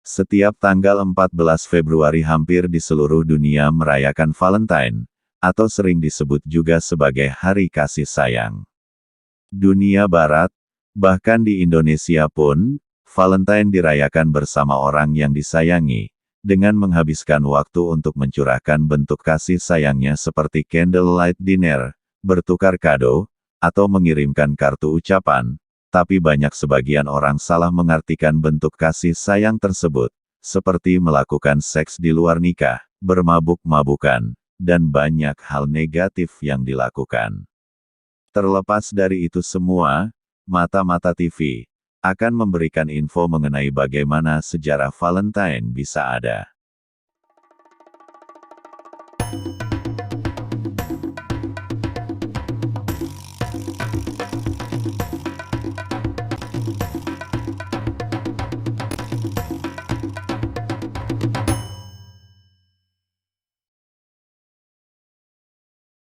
Setiap tanggal 14 Februari hampir di seluruh dunia merayakan Valentine, atau sering disebut juga sebagai Hari Kasih Sayang. Dunia Barat, bahkan di Indonesia pun, Valentine dirayakan bersama orang yang disayangi, dengan menghabiskan waktu untuk mencurahkan bentuk kasih sayangnya seperti candlelight dinner, bertukar kado, atau mengirimkan kartu ucapan. Tapi banyak sebagian orang salah mengartikan bentuk kasih sayang tersebut, seperti melakukan seks di luar nikah, bermabuk-mabukan, dan banyak hal negatif yang dilakukan. Terlepas dari itu semua, Mata-Mata TV akan memberikan info mengenai bagaimana sejarah Valentine bisa ada.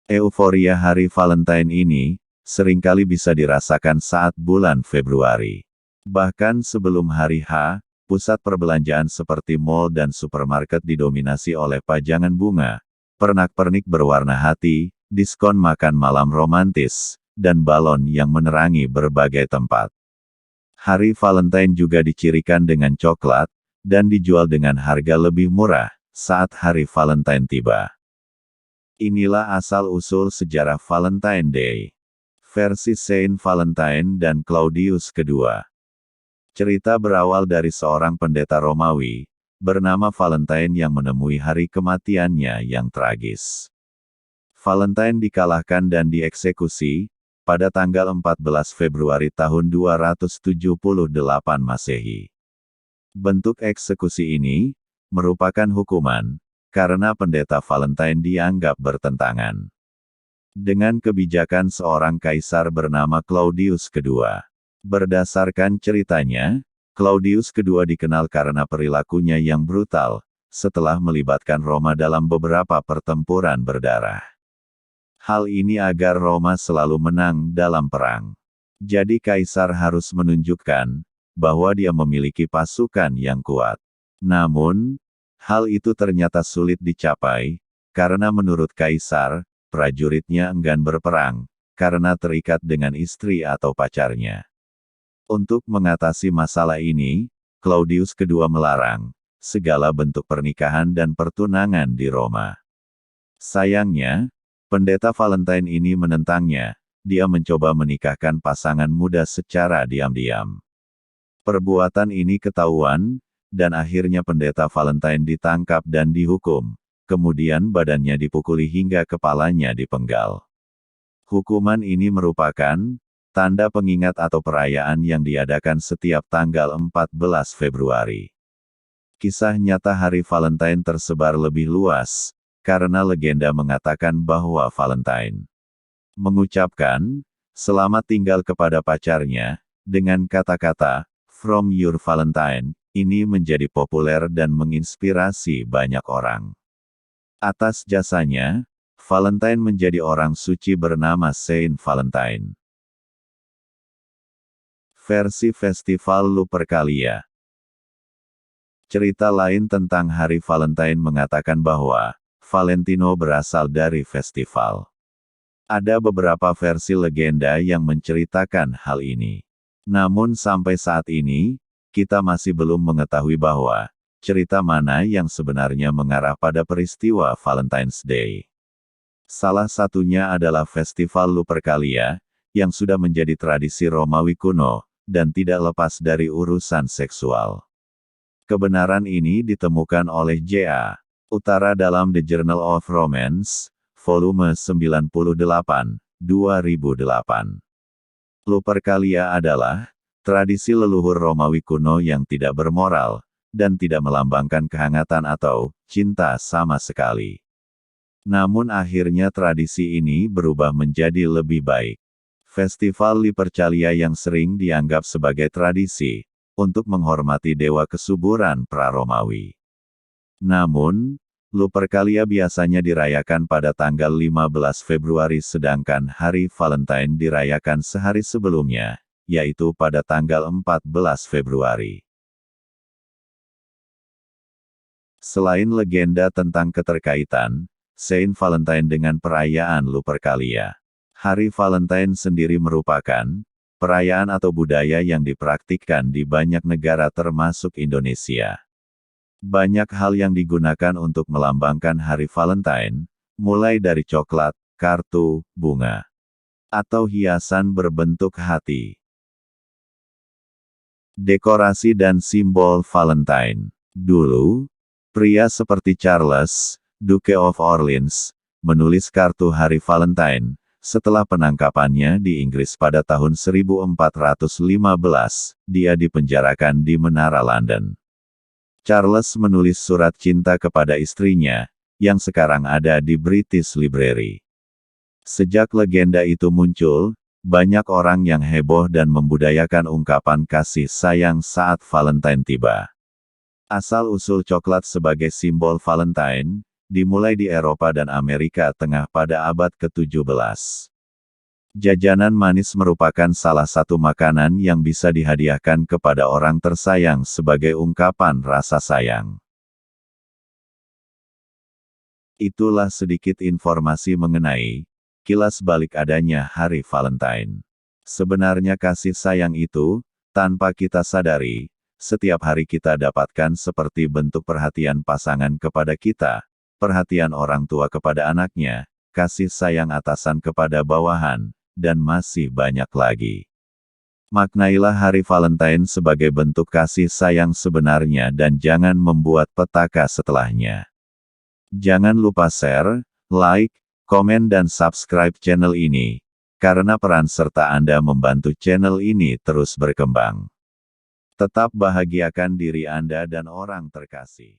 Euforia hari Valentine ini, seringkali bisa dirasakan saat bulan Februari. Bahkan sebelum hari H, pusat perbelanjaan seperti mal dan supermarket didominasi oleh pajangan bunga, pernak-pernik berwarna hati, diskon makan malam romantis, dan balon yang menerangi berbagai tempat. Hari Valentine juga dicirikan dengan coklat, dan dijual dengan harga lebih murah, saat hari Valentine tiba. Inilah asal-usul sejarah Valentine Day. Versi Saint Valentine dan Claudius II. Cerita berawal dari seorang pendeta Romawi, bernama Valentine yang menemui hari kematiannya yang tragis. Valentine dikalahkan dan dieksekusi, pada tanggal 14 Februari tahun 278 Masehi. Bentuk eksekusi ini, merupakan hukuman, karena pendeta Valentine dianggap bertentangan dengan kebijakan seorang kaisar bernama Claudius II. Berdasarkan ceritanya, Claudius II dikenal karena perilakunya yang brutal, setelah melibatkan Roma dalam beberapa pertempuran berdarah. Hal ini agar Roma selalu menang dalam perang. Jadi kaisar harus menunjukkan bahwa dia memiliki pasukan yang kuat. Namun, hal itu ternyata sulit dicapai, karena menurut kaisar, prajuritnya enggan berperang, karena terikat dengan istri atau pacarnya. Untuk mengatasi masalah ini, Claudius II melarang segala bentuk pernikahan dan pertunangan di Roma. Sayangnya, pendeta Valentine ini menentangnya, dia mencoba menikahkan pasangan muda secara diam-diam. Perbuatan ini ketahuan, dan akhirnya pendeta Valentine ditangkap dan dihukum, kemudian badannya dipukuli hingga kepalanya dipenggal. Hukuman ini merupakan tanda pengingat atau perayaan yang diadakan setiap tanggal 14 Februari. Kisah nyata hari Valentine tersebar lebih luas, karena legenda mengatakan bahwa Valentine mengucapkan selamat tinggal kepada pacarnya, dengan kata-kata, "From your Valentine." Ini menjadi populer dan menginspirasi banyak orang. Atas jasanya, Valentine menjadi orang suci bernama Saint Valentine. Versi Festival Lupercalia. Cerita lain tentang hari Valentine mengatakan bahwa Valentino berasal dari festival. Ada beberapa versi legenda yang menceritakan hal ini. Namun sampai saat ini, kita masih belum mengetahui bahwa cerita mana yang sebenarnya mengarah pada peristiwa Valentine's Day. Salah satunya adalah Festival Lupercalia, yang sudah menjadi tradisi Romawi kuno, dan tidak lepas dari urusan seksual. Kebenaran ini ditemukan oleh J.A. Utara dalam The Journal of Romance, volume 98, 2008. Lupercalia adalah tradisi leluhur Romawi kuno yang tidak bermoral, dan tidak melambangkan kehangatan atau cinta sama sekali. Namun akhirnya tradisi ini berubah menjadi lebih baik. Festival Lupercalia yang sering dianggap sebagai tradisi, untuk menghormati dewa kesuburan pra-Romawi. Namun, Lupercalia biasanya dirayakan pada tanggal 15 Februari sedangkan hari Valentine dirayakan sehari sebelumnya, yaitu pada tanggal 14 Februari. Selain legenda tentang keterkaitan Saint Valentine dengan perayaan Lupercalia, Hari Valentine sendiri merupakan perayaan atau budaya yang dipraktikkan di banyak negara termasuk Indonesia. Banyak hal yang digunakan untuk melambangkan Hari Valentine, mulai dari coklat, kartu, bunga, atau hiasan berbentuk hati. Dekorasi dan simbol Valentine. Dulu, pria seperti Charles, Duke of Orleans, menulis kartu Hari Valentine. Setelah penangkapannya di Inggris pada tahun 1415, dia dipenjarakan di Menara London. Charles menulis surat cinta kepada istrinya, yang sekarang ada di British Library. Sejak legenda itu muncul, banyak orang yang heboh dan membudayakan ungkapan kasih sayang saat Valentine tiba. Asal-usul coklat sebagai simbol Valentine, dimulai di Eropa dan Amerika Tengah pada abad ke-17. Jajanan manis merupakan salah satu makanan yang bisa dihadiahkan kepada orang tersayang sebagai ungkapan rasa sayang. Itulah sedikit informasi mengenai kilas balik adanya Hari Valentine. Sebenarnya kasih sayang itu, tanpa kita sadari, setiap hari kita dapatkan seperti bentuk perhatian pasangan kepada kita, perhatian orang tua kepada anaknya, kasih sayang atasan kepada bawahan, dan masih banyak lagi. Maknailah Hari Valentine sebagai bentuk kasih sayang sebenarnya dan jangan membuat petaka setelahnya. Jangan lupa share, like, komen dan subscribe channel ini, karena peran serta Anda membantu channel ini terus berkembang. Tetap bahagiakan diri Anda dan orang terkasih.